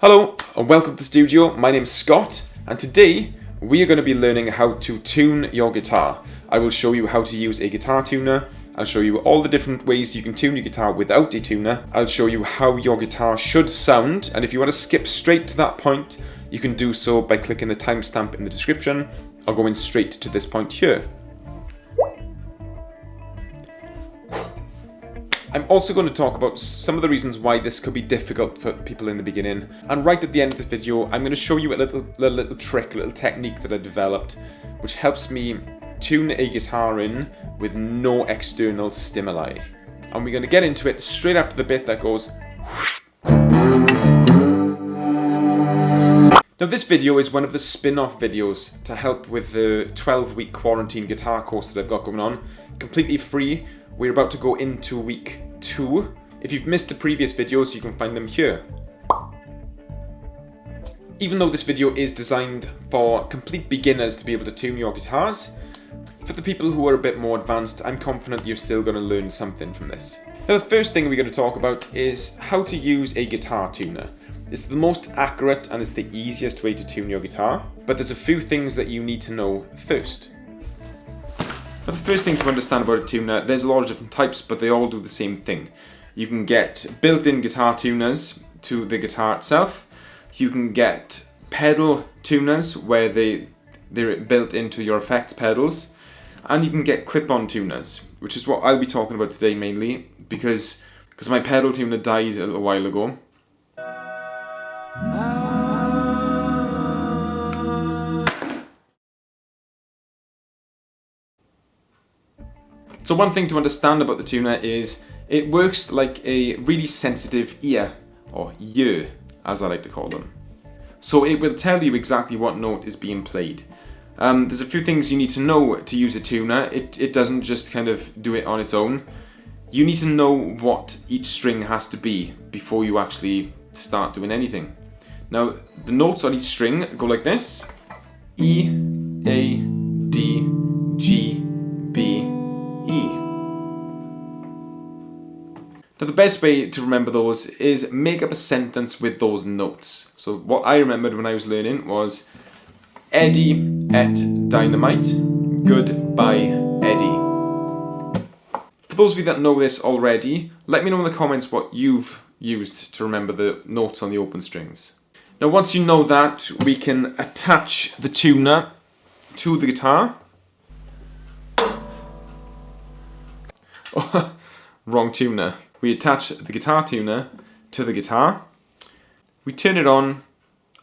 Hello and welcome to the studio. My name's Scott and today we are going to be learning how to tune your guitar. I will show you how to use a guitar tuner. I'll show you all the different ways you can tune your guitar without a tuner. I'll show you how your guitar should sound, and if you want to skip straight to that point, you can do so by clicking the timestamp in the description or going straight to this point here. I'm also going to talk about some of the reasons why this could be difficult for people in the beginning. And right at the end of this video, I'm going to show you a little trick, a little technique that I developed, which helps me tune a guitar in with no external stimuli. And we're going to get into it straight after the bit that goes. Now this video is one of the spin-off videos to help with the 12-week quarantine guitar course that I've got going on. Completely free. We're about to go into week 2. If you've missed the previous videos, you can find them here. Even though this video is designed for complete beginners to be able to tune your guitars, for the people who are a bit more advanced, I'm confident you're still going to learn something from this. Now the first thing we're going to talk about is how to use a guitar tuner. It's the most accurate and it's the easiest way to tune your guitar, but there's a few things that you need to know first. Now the first thing to understand about a tuner, there's a lot of different types, but they all do the same thing. You can get built-in guitar tuners to the guitar itself. You can get pedal tuners where they're built into your effects pedals. And you can get clip-on tuners, which is what I'll be talking about today mainly, because my pedal tuner died a little while ago. So one thing to understand about the tuner is it works like a really sensitive ear, or ear as I like to call them. So it will tell you exactly what note is being played. There's a few things you need to know to use a tuner. It doesn't just kind of do it on its own. You need to know what each string has to be before you actually start doing anything. Now the notes on each string go like this: E, A, D, G, B, E. Now the best way to remember those is make up a sentence with those notes. So what I remembered when I was learning was Eddie ate dynamite, goodbye Eddie. For those of you that know this already, let me know in the comments what you've used to remember the notes on the open strings. Now once you know that, we can attach the tuner to the guitar. Oh, wrong tuner. We attach the guitar tuner to the guitar. We turn it on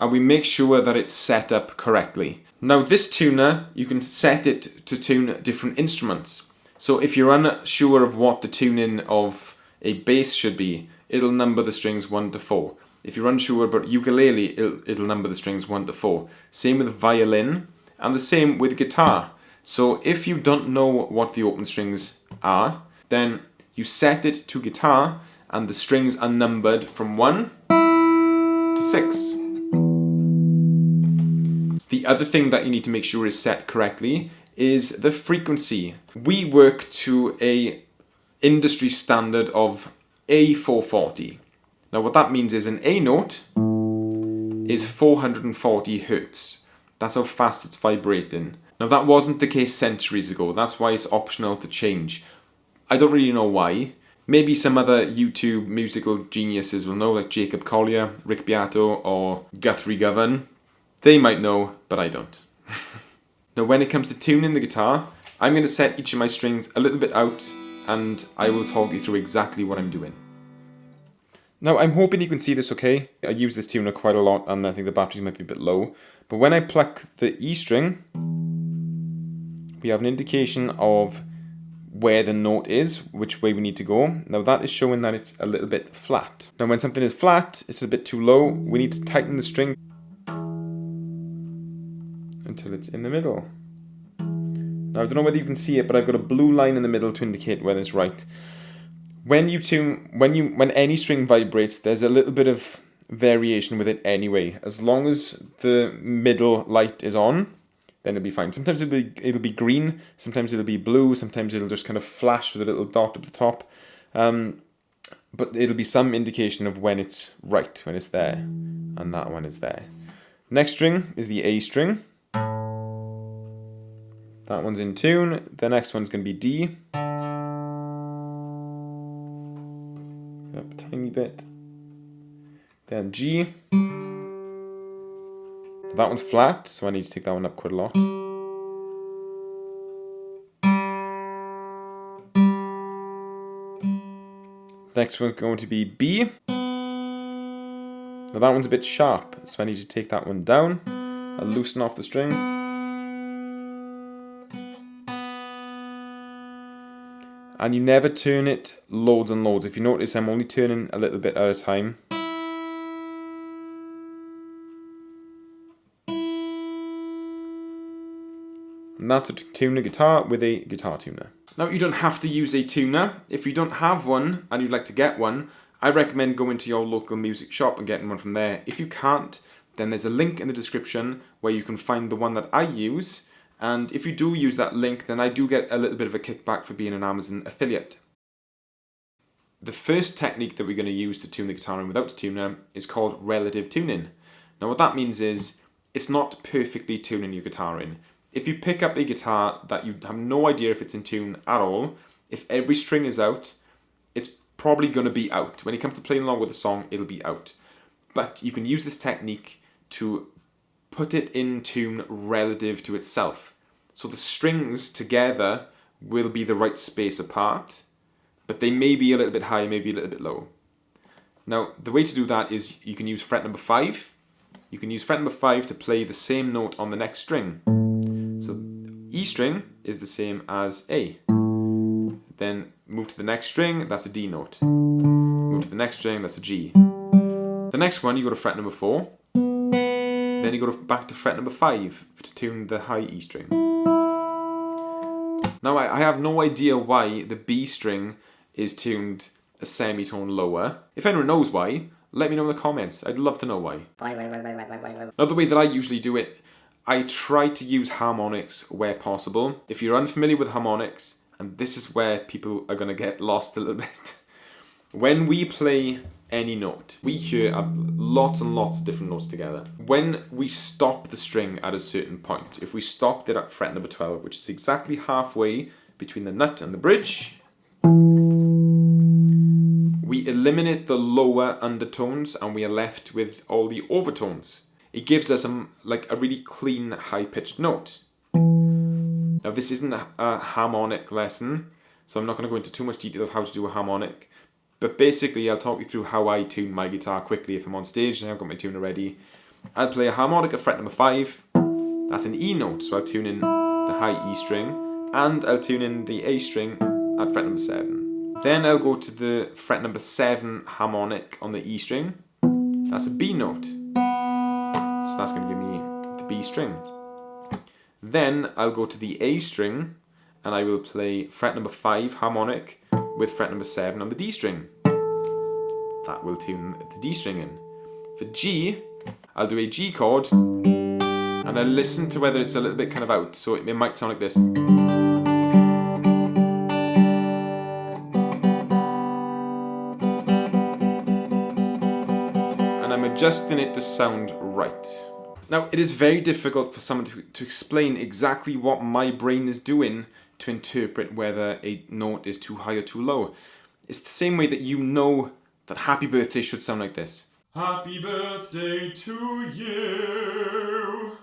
and we make sure that it's set up correctly. Now this tuner, you can set it to tune different instruments. So if you're unsure of what the tuning of a bass should be, it'll number the strings 1 to 4. If you're unsure about ukulele, it'll number the strings 1 to 4. Same with violin and the same with guitar. So if you don't know what the open strings are, then you set it to guitar and the strings are numbered from 1 to 6. The other thing that you need to make sure is set correctly is the frequency. We work to a industry standard of A440. Now what that means is an A note is 440 Hertz. That's how fast it's vibrating. Now that wasn't the case centuries ago. That's why it's optional to change. I don't really know why. Maybe some other YouTube musical geniuses will know, like Jacob Collier, Rick Beato, or Guthrie Govan. They might know, but I don't. Now when it comes to tuning the guitar, I'm going to set each of my strings a little bit out and I will talk you through exactly what I'm doing. Now I'm hoping you can see this okay. I use this tuner quite a lot and I think the batteries might be a bit low. But when I pluck the E string, we have an indication of where the note is, which way we need to go. Now that is showing that it's a little bit flat. Now when something is flat, it's a bit too low, we need to tighten the string until it's in the middle. Now I don't know whether you can see it, but I've got a blue line in the middle to indicate when it's right. When you tune, when any string vibrates, there's a little bit of variation with it anyway. As long as the middle light is on, then it'll be fine. Sometimes it'll be green, sometimes it'll be blue, sometimes it'll just kind of flash with a little dot at the top. But it'll be some indication of when it's right, when it's there. And that one is there. Next string is the A string. That one's in tune. The next one's going to be D. Up a tiny bit. Then G. That one's flat, so I need to take that one up quite a lot. Next one's going to be B. Now that one's a bit sharp, so I need to take that one down. I'll loosen off the string. And you never turn it loads and loads. If you notice, I'm only turning a little bit at a time. And that's to tune a guitar with a guitar tuner. Now, you don't have to use a tuner. If you don't have one and you'd like to get one, I recommend going to your local music shop and getting one from there. If you can't, then there's a link in the description where you can find the one that I use. And if you do use that link, then I do get a little bit of a kickback for being an Amazon affiliate. The first technique that we're going to use to tune the guitar in without a tuner is called relative tuning. Now what that means is, it's not perfectly tuning your guitar in. If you pick up a guitar that you have no idea if it's in tune at all, if every string is out, it's probably going to be out. When it comes to playing along with the song, it'll be out. But you can use this technique to put it in tune relative to itself. So the strings together will be the right space apart, but they may be a little bit high, maybe a little bit low. Now, the way to do that is you can use fret number 5. You can use fret number 5 to play the same note on the next string. So E string is the same as A. Then move to the next string, that's a D note. Move to the next string, that's a G. The next one, you go to fret number 4. Then you go back to fret number 5 to tune the high E string. Now I have no idea why the B string is tuned a semitone lower. If anyone knows why, let me know in the comments. I'd love to know why. Now the way that I usually do it, I try to use harmonics where possible. If you're unfamiliar with harmonics, and this is where people are going to get lost a little bit. When we play any note, we hear lots and lots of different notes together. When we stop the string at a certain point, if we stopped it at fret number 12, which is exactly halfway between the nut and the bridge, we eliminate the lower undertones and we are left with all the overtones. It gives us a really clean, high-pitched note. Now this isn't a harmonic lesson, so I'm not going to go into too much detail of how to do a harmonic. But basically, I'll talk you through how I tune my guitar quickly if I'm on stage and I've got my tuner ready. I'll play a harmonic at fret number 5. That's an E note, so I'll tune in the high E string. And I'll tune in the A string at fret number 7. Then I'll go to the fret number 7 harmonic on the E string. That's a B note. So that's going to give me the B string. Then I'll go to the A string and I will play fret number 5 harmonic with fret number 7 on the D string. That will tune the D string in. For G, I'll do a G chord and I'll listen to whether it's a little bit kind of out. So it might sound like this. And I'm adjusting it to sound right. Now, it is very difficult for someone to explain exactly what my brain is doing to interpret whether a note is too high or too low. It's the same way that you know that happy birthday should sound like this. Happy birthday to you.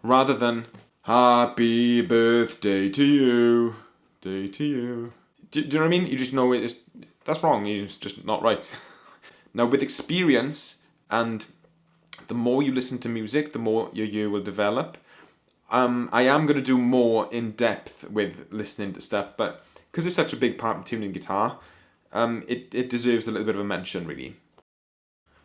Rather than happy birthday to you. Day to you. Do you know what I mean? You just know that's wrong. It's just not right. Now with experience and the more you listen to music, the more your ear will develop. I am going to do more in depth with listening to stuff, but because it's such a big part of tuning guitar, it deserves a little bit of a mention, really.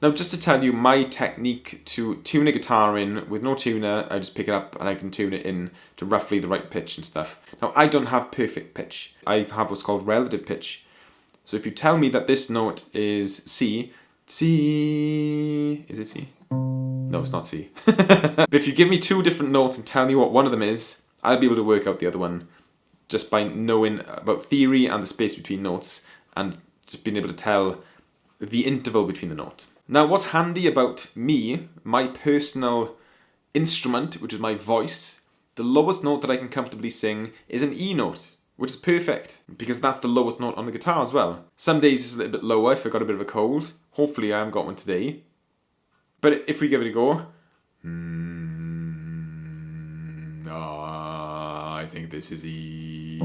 Now, just to tell you my technique to tune a guitar in with no tuner, I just pick it up and I can tune it in to roughly the right pitch and stuff. Now, I don't have perfect pitch. I have what's called relative pitch. So if you tell me that this note is C, is it C? No, it's not C. But if you give me 2 different notes and tell me what one of them is, I'll be able to work out the other one just by knowing about theory and the space between notes. and just being able to tell the interval between the note. Now, what's handy about me, my personal instrument, which is my voice, the lowest note that I can comfortably sing is an E note, which is perfect because that's the lowest note on the guitar as well. Some days it's a little bit lower if I got a bit of a cold. Hopefully I haven't got one today. But if we give it a go, I think this is E.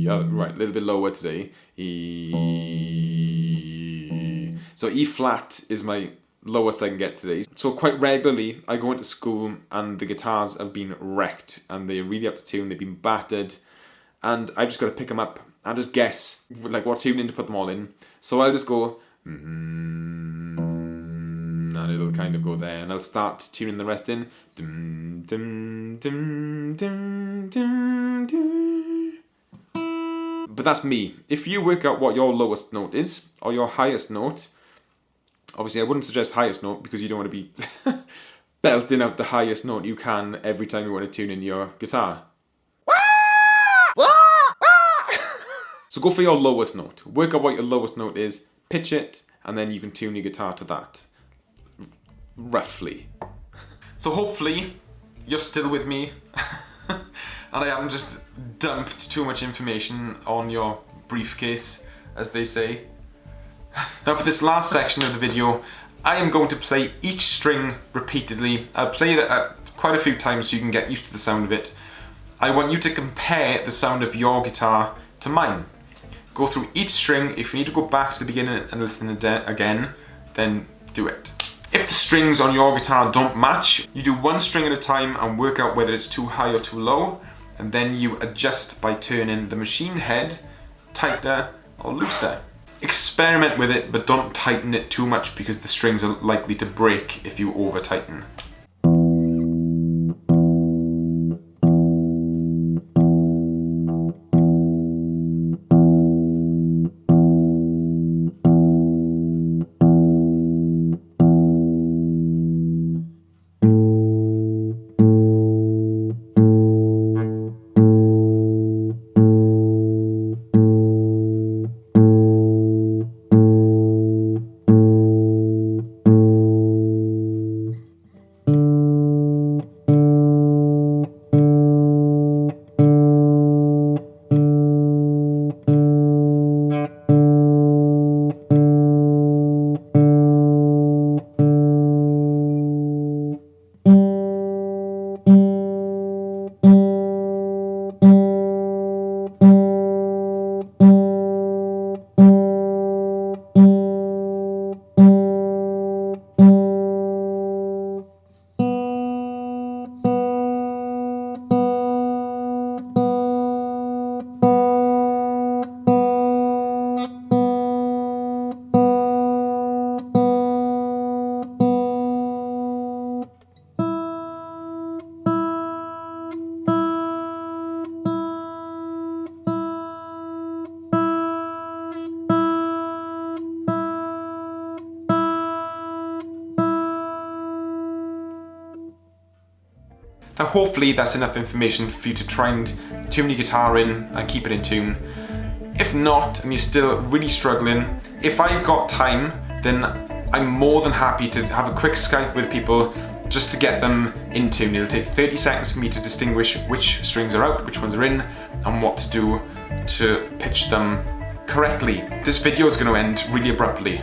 Oh, right, a little bit lower today. E. So E flat is my lowest I can get today. So quite regularly I go into school and the guitars have been wrecked and they're really up to tune, they've been battered, and I just got to pick them up and just guess like what tuning to put them all in. So I'll just go and it'll kind of go there, and I'll start tuning the rest in. But that's me. If you work out what your lowest note is or your highest note, obviously I wouldn't suggest highest note because you don't want to be belting out the highest note you can every time you want to tune in your guitar. So go for your lowest note. Work out what your lowest note is, pitch it, and then you can tune your guitar to that. Roughly. So hopefully you're still with me and I haven't just dumped too much information on your briefcase, as they say. Now for this last section of the video, I am going to play each string repeatedly. I'll play it quite a few times so you can get used to the sound of it. I want you to compare the sound of your guitar to mine. Go through each string. If you need to go back to the beginning and listen again, then do it. If the strings on your guitar don't match, you do one string at a time and work out whether it's too high or too low, and then you adjust by turning the machine head tighter or looser. Experiment with it, but don't tighten it too much because the strings are likely to break if you over tighten. Now hopefully that's enough information for you to try and tune your guitar in and keep it in tune. If not, and you're still really struggling, if I've got time, then I'm more than happy to have a quick Skype with people just to get them in tune. It'll take 30 seconds for me to distinguish which strings are out, which ones are in, and what to do to pitch them correctly. This video is going to end really abruptly.